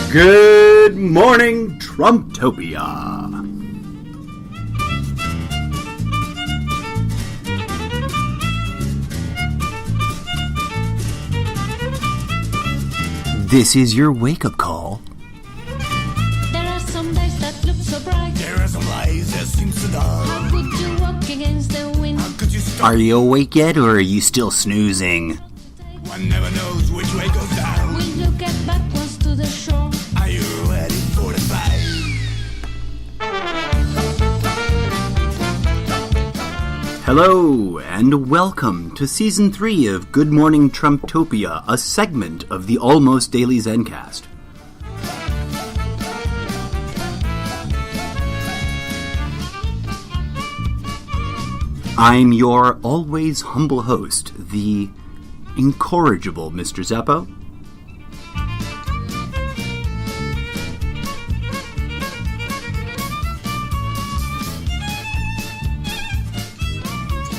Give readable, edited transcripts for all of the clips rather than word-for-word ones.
Good morning, Tumptopia. This is your wake-up call. There are some days that look so bright. There are some lies that seem so dark. How could you walk against the wind? How could you stop? Are you awake yet, or are you still snoozing? One never knows which way goes down. Will you get backwards to the shore? Are you ready for the fight? Hello, and welcome to Season 3 of Good Morning Tumptopia, a segment of the Almost Daily Zencast. I'm your always humble host, the incorrigible Mr. Zeppo.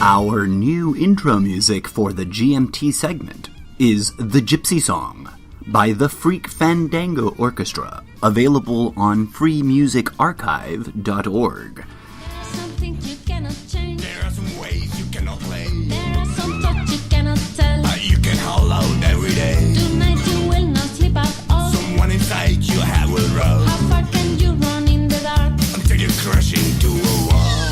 Our new intro music for the GMT segment is The Gypsy Song by the Freak Fandango Orchestra, available on freemusicarchive.org. There are some things you cannot change. There are some ways you cannot play. There are some thoughts you cannot tell. You can howl out every day. Tonight you will not sleep at all. Someone inside you have will roll How far can you run in the dark? until you crash into a wall.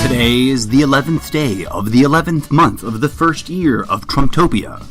Today is the 11th day of the 11th month of the first year of Tumptopia.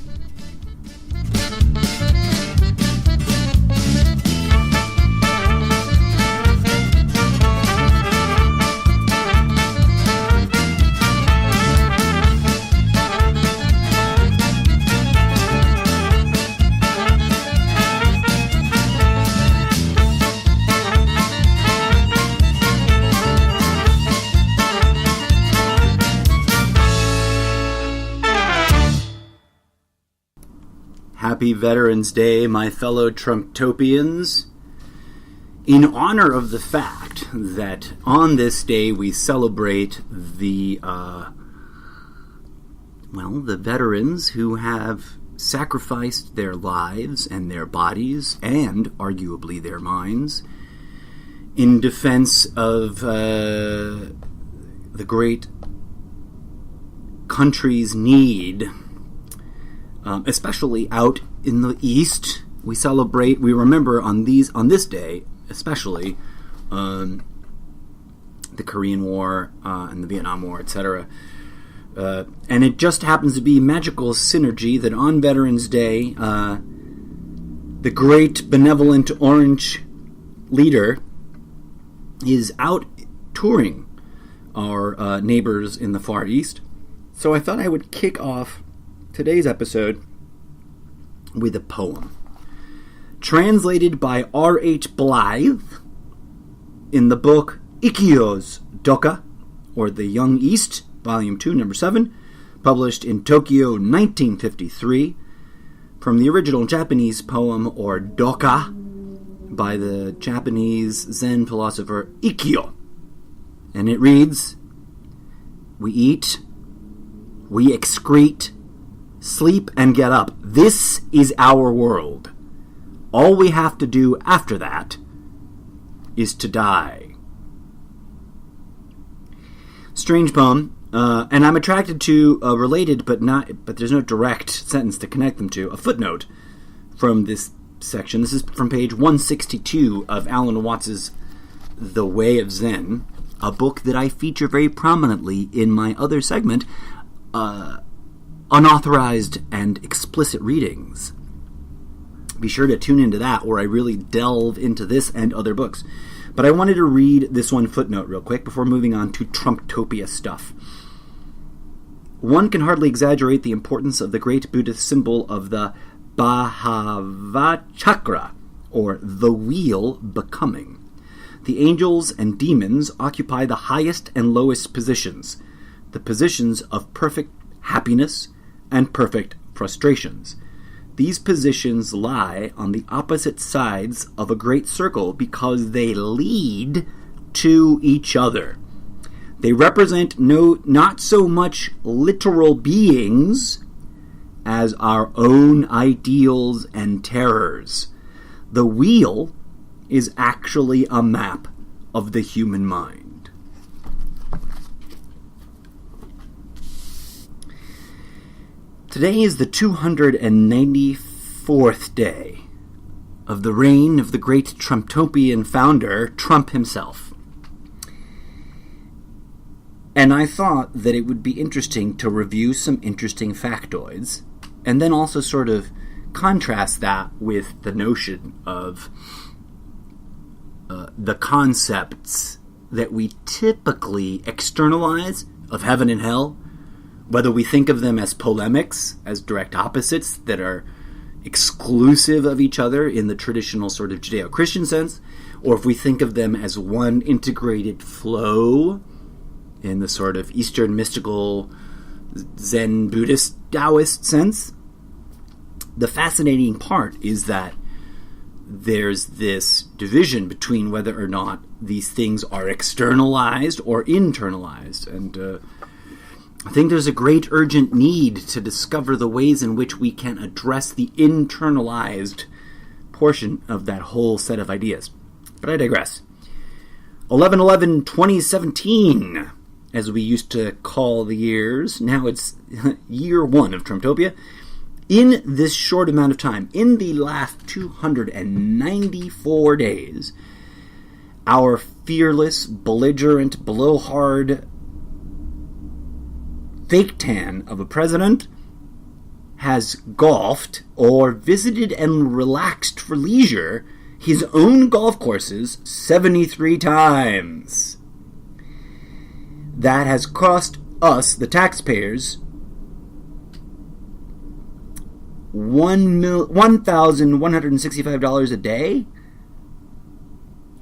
Happy Veterans Day, my fellow Tumptopians. In honor of the fact that on this day we celebrate the veterans who have sacrificed their lives and their bodies, and arguably their minds, in defense of the great country's need. Especially out in the East, we remember on this day, especially, the Korean War and the Vietnam War, etc. And it just happens to be magical synergy that on Veterans Day, the great benevolent orange leader is out touring our neighbors in the Far East. So I thought I would kick off today's episode with a poem translated by R.H. Blythe in the book Ikkyo's Doka, or The Young East, Volume 2, Number 7, published in Tokyo, 1953, from the original Japanese poem, or Doka, by the Japanese Zen philosopher Ikkyo. And it reads, "We eat, we excrete, sleep and get up. This is our world. All we have to do after that is to die." Strange poem, and I'm attracted to a related, but there's no direct sentence to connect them to, a footnote from this section. This is from page 162 of Alan Watts's The Way of Zen, a book that I feature very prominently in my other segment, Unauthorized and Explicit Readings. Be sure to tune into that, where I really delve into this and other books. But I wanted to read this one footnote real quick before moving on to Tumptopia stuff. One can hardly exaggerate the importance of the great Buddhist symbol of the Bhavachakra, or the wheel becoming. The angels and demons occupy the highest and lowest positions, the positions of perfect happiness and perfect frustrations. These positions lie on the opposite sides of a great circle because they lead to each other. They represent not so much literal beings as our own ideals and terrors. The wheel is actually a map of the human mind. Today is the 294th day of the reign of the great Trumptopian founder, Trump himself. And I thought that it would be interesting to review some interesting factoids, and then also sort of contrast that with the notion of the concepts that we typically externalize of heaven and hell, whether we think of them as polemics, as direct opposites that are exclusive of each other in the traditional sort of Judeo-Christian sense, or if we think of them as one integrated flow in the sort of Eastern mystical Zen Buddhist Taoist sense. The fascinating part is that there's this division between whether or not these things are externalized or internalized. And I think there's a great urgent need to discover the ways in which we can address the internalized portion of that whole set of ideas. But I digress. 11/11/2017, as we used to call the years. Now it's year one of Tumptopia. In this short amount of time, in the last 294 days, our fearless, belligerent, blowhard fake tan of a president has golfed or visited and relaxed for leisure his own golf courses 73 times. That has cost us, the taxpayers, $1,165 a day.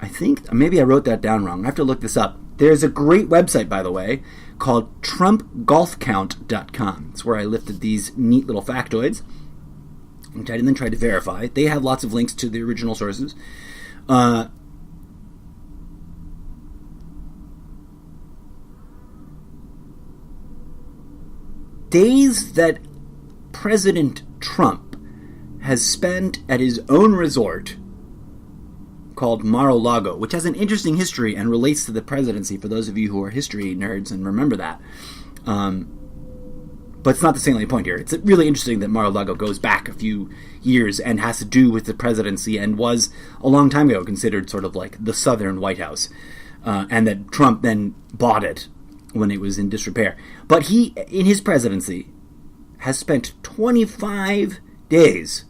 I think, maybe I wrote that down wrong. I have to look this up. There's a great website, by the way, called TrumpGolfCount.com. It's where I lifted these neat little factoids, which I then tried to verify. They have lots of links to the original sources. Days that President Trump has spent at his own resort called Mar-a-Lago, which has an interesting history and relates to the presidency for those of you who are history nerds and remember that. But it's not the salient point here. It's really interesting that Mar-a-Lago goes back a few years and has to do with the presidency and was a long time ago considered sort of like the Southern White House, and that Trump then bought it when it was in disrepair. But he, in his presidency, has spent 25 days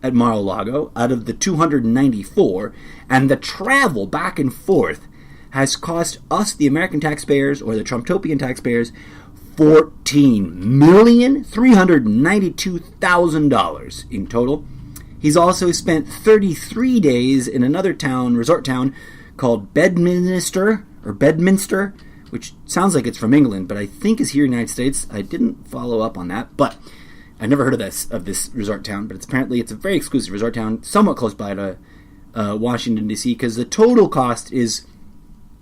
at Mar-a-Lago out of the 294, and the travel back and forth has cost us, the American taxpayers, or the Trumptopian taxpayers, $14,392,000 in total. He's also spent 33 days in another town, resort town, called Bedminster, which sounds like it's from England, but I think is here in the United States. I didn't follow up on that, but I've never heard of this resort town, but it's a very exclusive resort town, somewhat close by to Washington, D.C., because the total cost is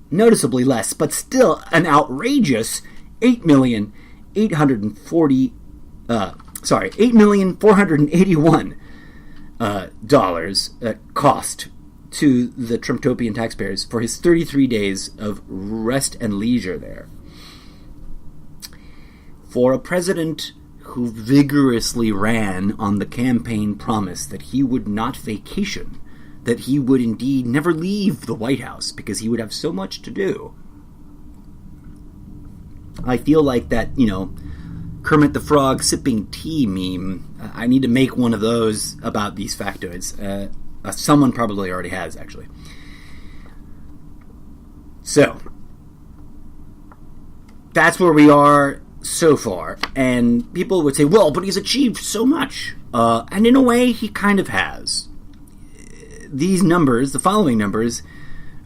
noticeably less, but still an outrageous $8,481 cost to the Trumptopian taxpayers for his 33 days of rest and leisure there. For a president who vigorously ran on the campaign promise that he would not vacation, that he would indeed never leave the White House because he would have so much to do, I feel like that, Kermit the Frog sipping tea meme, I need to make one of those about these factoids. Someone probably already has, actually. So, that's where we are so far. And people would say, well, but he's achieved so much. And in a way, he kind of has. These numbers, the following numbers,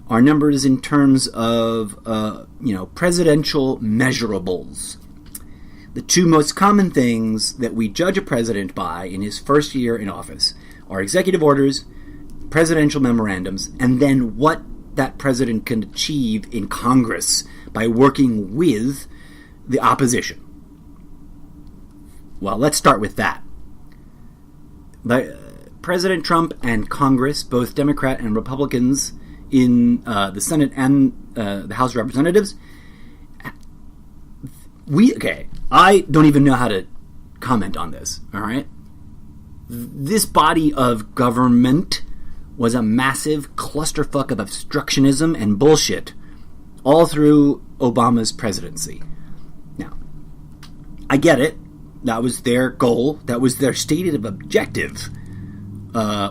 are numbers in terms of, presidential measurables. The two most common things that we judge a president by in his first year in office are executive orders, presidential memorandums, and then what that president can achieve in Congress by working with the opposition. Well, let's start with that. President Trump and Congress, both Democrat and Republicans in the Senate and the House of Representatives, I don't even know how to comment on this, all right? This body of government was a massive clusterfuck of obstructionism and bullshit all through Obama's presidency. Now, I get it. That was their goal. That was their stated objective,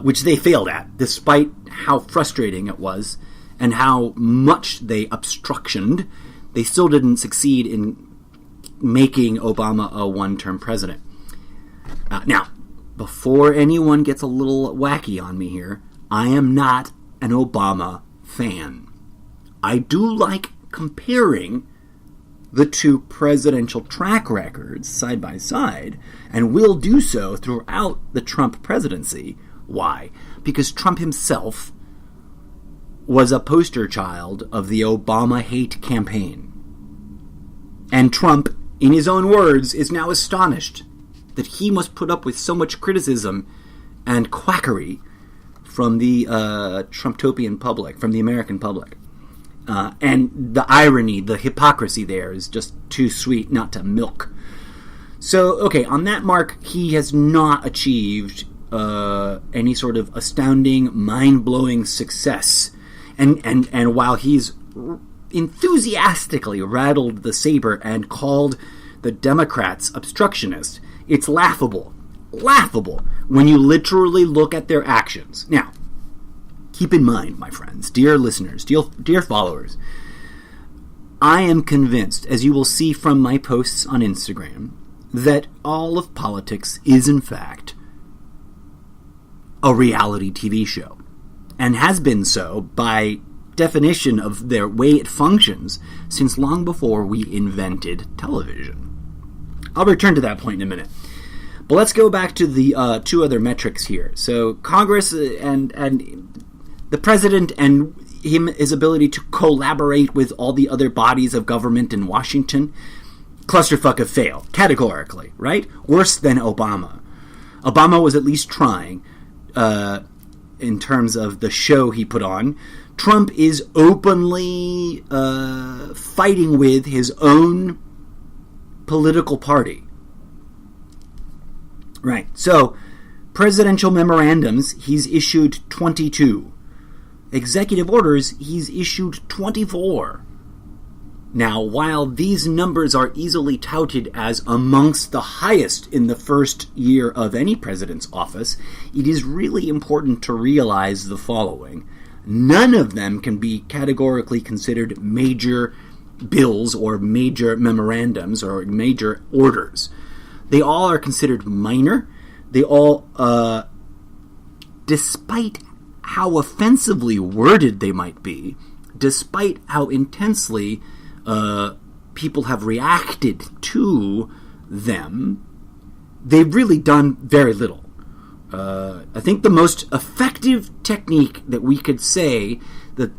which they failed at, despite how frustrating it was and how much they obstructioned. They still didn't succeed in making Obama a one-term president. Now, before anyone gets a little wacky on me here, I am not an Obama fan. I do like comparing the two presidential track records side by side, and will do so throughout the Trump presidency. Why? Because Trump himself was a poster child of the Obama hate campaign. And Trump, in his own words, is now astonished that he must put up with so much criticism and quackery from the Tumptopian public, from the American public. And the irony, the hypocrisy there is just too sweet not to milk. So, okay, on that mark, he has not achieved any sort of astounding, mind-blowing success. And while he's enthusiastically rattled the saber and called the Democrats obstructionists, it's laughable when you literally look at their actions. Now, keep in mind, my friends, dear listeners, dear followers, I am convinced, as you will see from my posts on Instagram, that all of politics is in fact a reality TV show, and has been so by definition of their way it functions since long before we invented television. I'll return to that point in a minute. But let's go back to the two other metrics here. So Congress and the president and his ability to collaborate with all the other bodies of government in Washington, clusterfuck of fail, categorically, right? Worse than Obama. Obama was at least trying in terms of the show he put on. Trump is openly fighting with his own political party. Right. So, presidential memorandums, he's issued 22. Executive orders, he's issued 24. Now, while these numbers are easily touted as amongst the highest in the first year of any president's office, it is really important to realize the following. None of them can be categorically considered major bills or major memorandums or major orders. They all are considered minor. They all, despite how offensively worded they might be, despite how intensely people have reacted to them, they've really done very little. I think the most effective technique that we could say that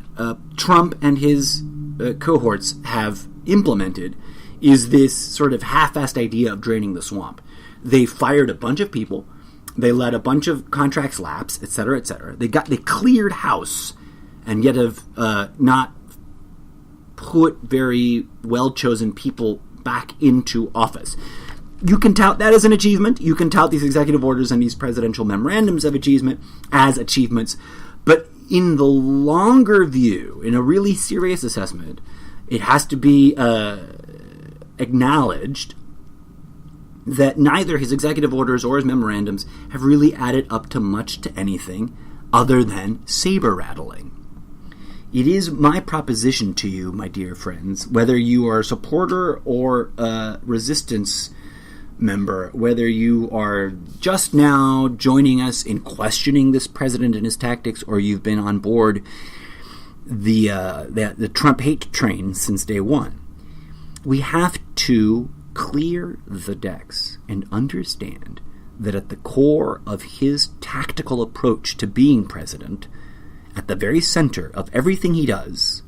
Trump and his cohorts have implemented is this sort of half-assed idea of draining the swamp. They fired a bunch of people, they let a bunch of contracts lapse, etc., etc. They cleared house, and yet have not put very well-chosen people back into office. You can tout that as an achievement. You can tout these executive orders and these presidential memorandums of achievement as achievements. But in the longer view, in a really serious assessment, it has to be acknowledged that neither his executive orders or his memorandums have really added up to much to anything other than saber-rattling. It is my proposition to you, my dear friends, whether you are a supporter or a resistance member, whether you are just now joining us in questioning this president and his tactics, or you've been on board the Trump hate train since day one, we have to clear the decks and understand that at the core of his tactical approach to being president, at the very center of everything he does,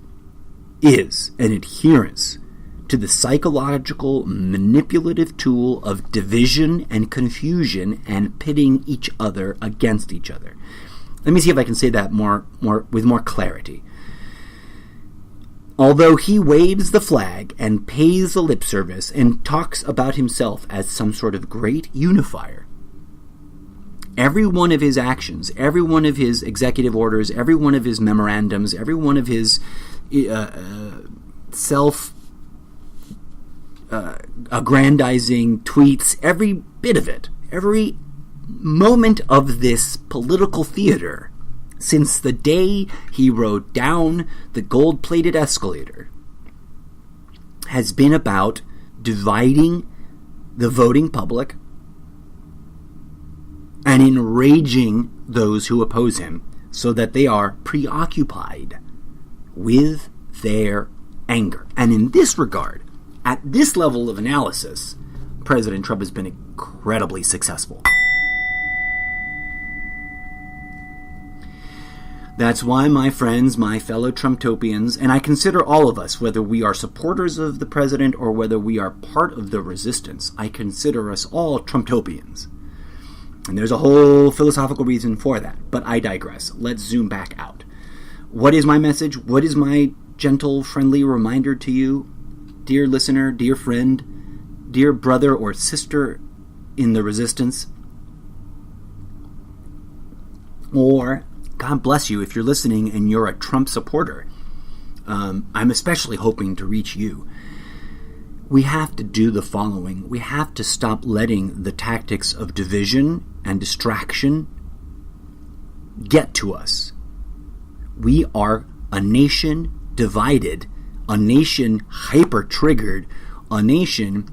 is an adherence to the psychological manipulative tool of division and confusion and pitting each other against each other. Let me see if I can say that with more clarity. Although he waves the flag and pays the lip service and talks about himself as some sort of great unifier, every one of his actions, every one of his executive orders, every one of his memorandums, every one of his self-aggrandizing tweets, every bit of it, every moment of this political theater, since the day he rode down the gold-plated escalator, has been about dividing the voting public and enraging those who oppose him so that they are preoccupied with their anger. And in this regard, at this level of analysis, President Trump has been incredibly successful. That's why, my friends, my fellow Trumptopians, and I consider all of us, whether we are supporters of the president or whether we are part of the resistance, I consider us all Trumptopians. And there's a whole philosophical reason for that, but I digress. Let's zoom back out. What is my message? What is my gentle, friendly reminder to you, dear listener, dear friend, dear brother or sister in the resistance? Or, God bless you if you're listening and you're a Trump supporter. I'm especially hoping to reach you. We have to do the following. We have to stop letting the tactics of division and distraction get to us. We are a nation divided, a nation hyper-triggered, a nation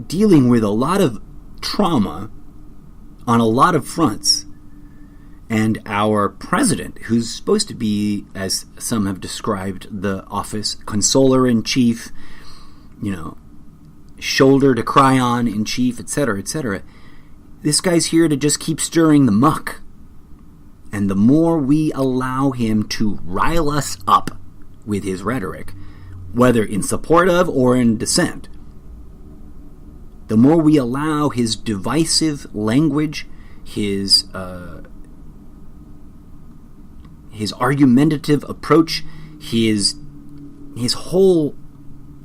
dealing with a lot of trauma on a lot of fronts. And our president, who's supposed to be, as some have described the office, consoler-in-chief, shoulder to cry on in chief, etc., etc., this guy's here to just keep stirring the muck. And the more we allow him to rile us up with his rhetoric, whether in support of or in dissent, the more we allow his divisive language, his argumentative approach, his whole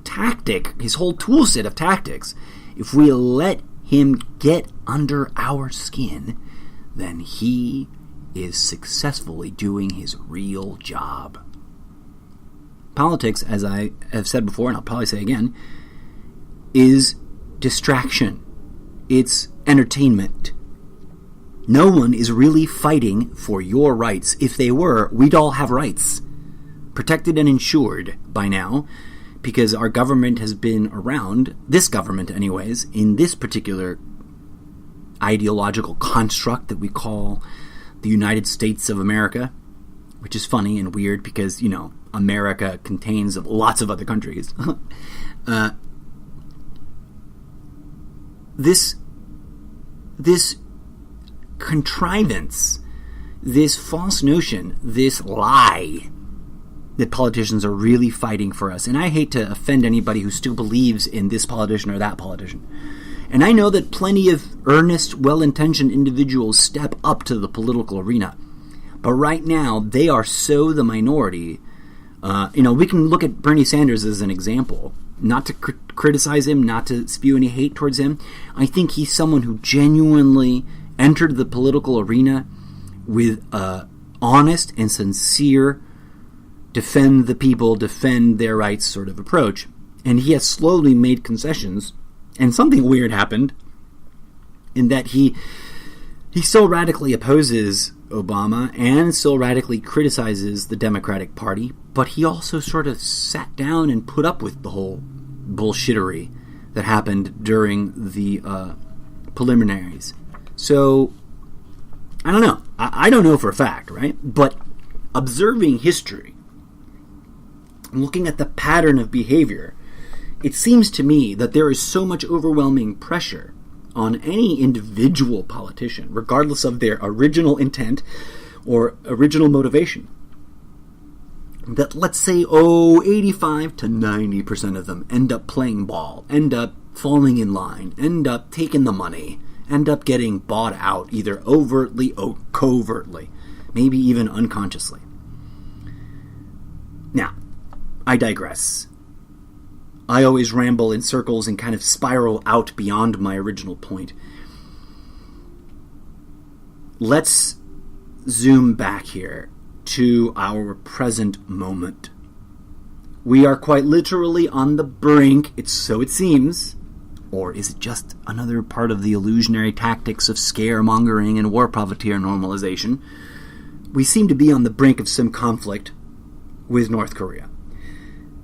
tactic, his whole tool set of tactics, if we let him get under our skin, then he is successfully doing his real job. Politics, as I have said before, and I'll probably say again, is distraction. It's entertainment. No one is really fighting for your rights. If they were, we'd all have rights, protected and insured by now, because our government has been around, this government anyways, in this particular ideological construct that we call the United States of America, which is funny and weird because, America contains lots of other countries. This contrivance, this false notion, this lie that politicians are really fighting for us. And I hate to offend anybody who still believes in this politician or that politician. And I know that plenty of earnest, well-intentioned individuals step up to the political arena. But right now, they are so the minority. We can look at Bernie Sanders as an example. Not to criticize him, not to spew any hate towards him. I think he's someone who genuinely entered the political arena with honest and sincere defend the people, defend their rights sort of approach. And he has slowly made concessions. And something weird happened in that he so radically opposes Obama and so radically criticizes the Democratic Party, but he also sort of sat down and put up with the whole bullshittery that happened during the preliminaries. So, I don't know. I don't know for a fact, right? But observing history, looking at the pattern of behavior, it seems to me that there is so much overwhelming pressure on any individual politician, regardless of their original intent or original motivation, that let's say, 85 to 90% of them end up playing ball, end up falling in line, end up taking the money, end up getting bought out, either overtly or covertly, maybe even unconsciously. Now, I digress. I always ramble in circles and kind of spiral out beyond my original point. Let's zoom back here to our present moment. We are quite literally on the brink, so it seems, or is it just another part of the illusionary tactics of scaremongering and war profiteer normalization? We seem to be on the brink of some conflict with North Korea,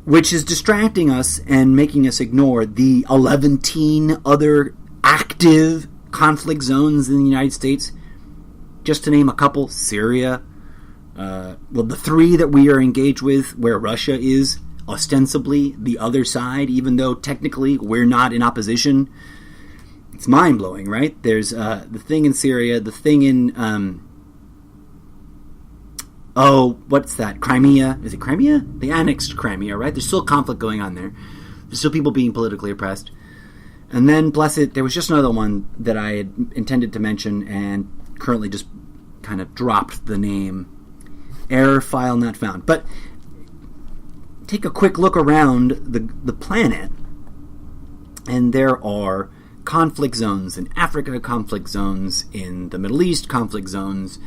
which is distracting us and making us ignore the 11 other active conflict zones in the United States. Just to name a couple: Syria, the 3 that we are engaged with, where Russia is ostensibly the other side, even though technically we're not in opposition. It's mind-blowing, right? There's the thing in Syria, the thing in, what's that? Crimea? Is it Crimea? They annexed Crimea, right? There's still conflict going on there. There's still people being politically oppressed. And then, bless it, there was just another one that I had intended to mention and currently just kind of dropped the name. Error file not found. But take a quick look around the planet, and there are conflict zones in Africa, conflict zones in the Middle East, conflict zones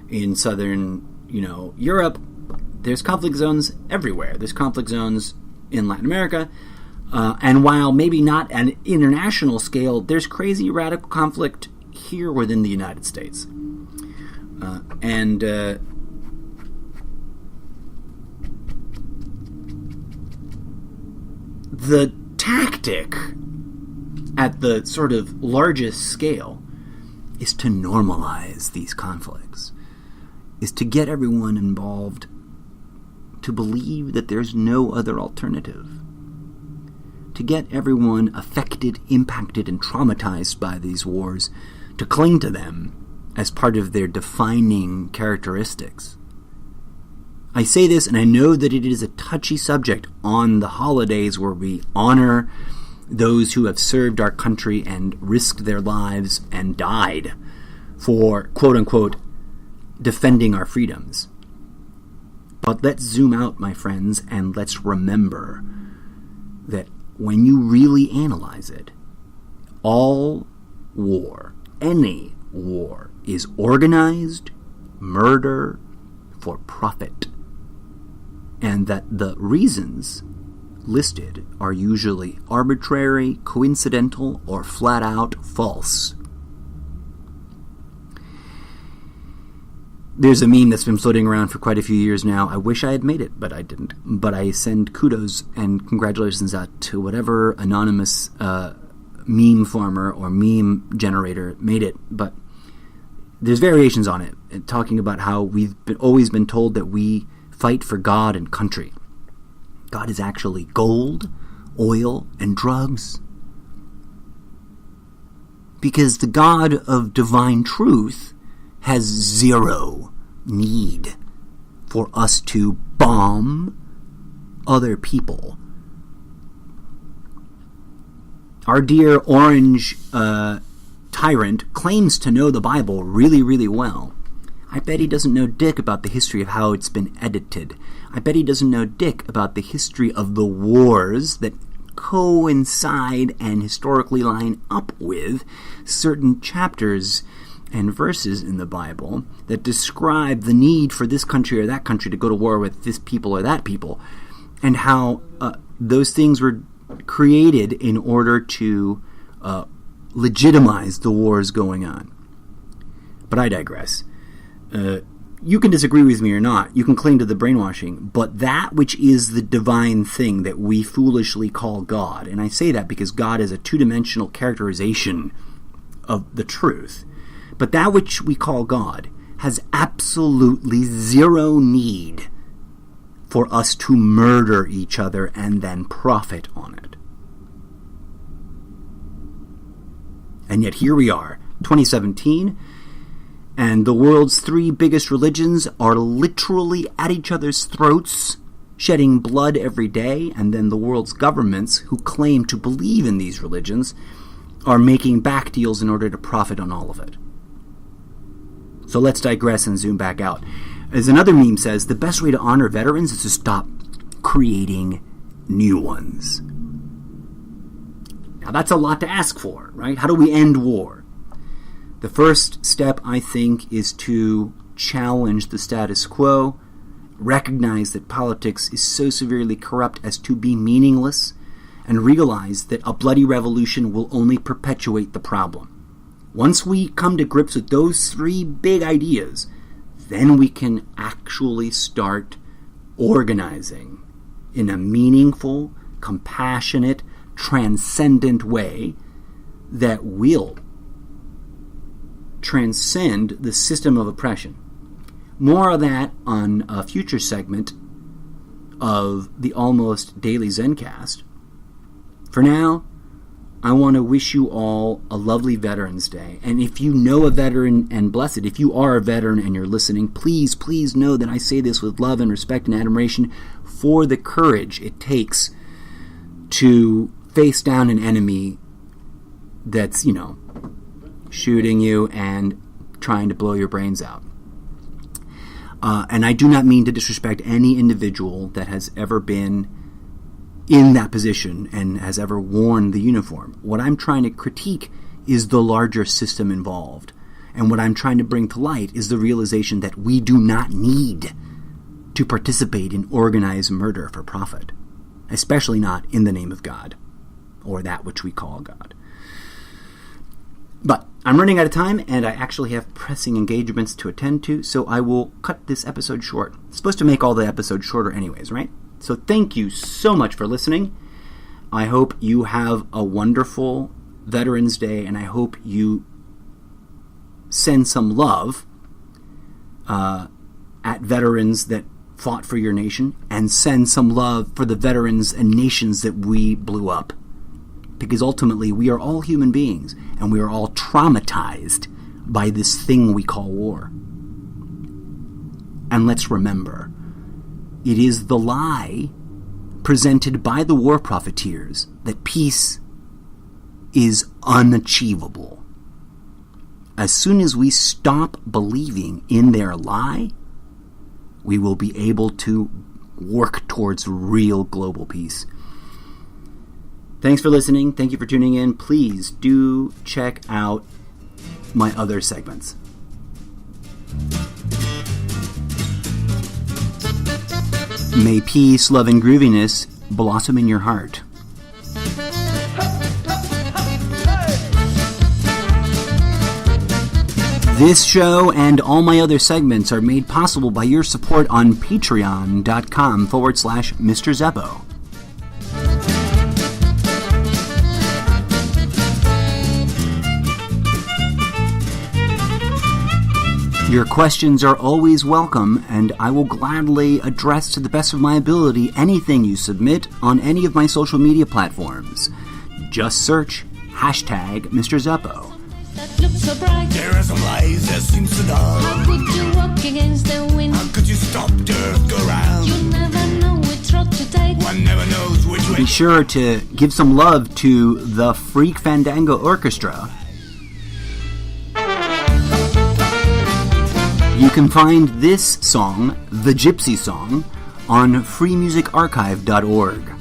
in southern, Europe. There's conflict zones everywhere. There's conflict zones in Latin America. And while maybe not at an international scale, there's crazy radical conflict here within the United States. The tactic at the sort of largest scale is to normalize these conflicts, is to get everyone involved to believe that there's no other alternative, to get everyone affected, impacted, and traumatized by these wars to cling to them as part of their defining characteristics. I say this, and I know that it is a touchy subject on the holidays where we honor those who have served our country and risked their lives and died for, quote-unquote, defending our freedoms. But let's zoom out, my friends, and let's remember that when you really analyze it, all war, any war, is organized murder for profit. And that the reasons listed are usually arbitrary, coincidental, or flat out false. There's a meme that's been floating around for quite a few years now. I wish I had made it, but I didn't. But I send kudos and congratulations out to whatever anonymous meme farmer or meme generator made it. But there's variations on it, talking about how we've always been told that we fight for God and country. God is actually gold, oil, and drugs. Because the God of divine truth has zero need for us to bomb other people. Our dear orange tyrant claims to know the Bible really, really well. I bet he doesn't know dick about the history of how it's been edited. I bet he doesn't know dick about the history of the wars that coincide and historically line up with certain chapters and verses in the Bible that describe the need for this country or that country to go to war with this people or that people, and how those things were created in order to legitimize the wars going on. But I digress. You can disagree with me or not. You can cling to the brainwashing. But that which is the divine thing that we foolishly call God, and I say that because God is a two-dimensional characterization of the truth, but that which we call God has absolutely zero need for us to murder each other and then profit on it. And yet here we are, 2017, and the world's three biggest religions are literally at each other's throats, shedding blood every day, and then the world's governments, who claim to believe in these religions, are making back deals in order to profit on all of it. So let's digress and zoom back out. As another meme says, the best way to honor veterans is to stop creating new ones. Now that's a lot to ask for, right? How do we end war? The first step, I think, is to challenge the status quo, recognize that politics is so severely corrupt as to be meaningless, and realize that a bloody revolution will only perpetuate the problem. Once we come to grips with those three big ideas, then we can actually start organizing in a meaningful, compassionate, transcendent way that will transcend the system of oppression. More of that on a future segment of the Almost Daily Zencast. For now, I want to wish you all a lovely Veterans Day. And if you know a veteran, and bless it, if you are a veteran and you're listening, please, please know that I say this with love and respect and admiration for the courage it takes to face down an enemy that's, shooting you and trying to blow your brains out. And I do not mean to disrespect any individual that has ever been in that position and has ever worn the uniform. What I'm trying to critique is the larger system involved. And what I'm trying to bring to light is the realization that we do not need to participate in organized murder for profit, especially not in the name of God, or that which we call God. But I'm running out of time, and I actually have pressing engagements to attend to, so I will cut this episode short. It's supposed to make all the episodes shorter anyways, right? So thank you so much for listening. I hope you have a wonderful Veterans Day, and I hope you send some love at veterans that fought for your nation, and send some love for the veterans and nations that we blew up. Because ultimately, we are all human beings, and we are all traumatized by this thing we call war. And let's remember, it is the lie presented by the war profiteers that peace is unachievable. As soon as we stop believing in their lie, we will be able to work towards real global peace. Thanks for listening. Thank you for tuning in. Please do check out my other segments. May peace, love, and grooviness blossom in your heart. This show and all my other segments are made possible by your support on patreon.com/Mr. Zeppo. Your questions are always welcome, and I will gladly address to the best of my ability anything you submit on any of my social media platforms. Just search #Mr. Zeppo. That looks so bright. There are some lies that seem so How dark. could you walk against the wind? How could you stop the earth go round? You never know which road to take. One never knows which way. Be sure to give some love to the Freak Fandango Orchestra. You can find this song, The Gypsy Song, on freemusicarchive.org.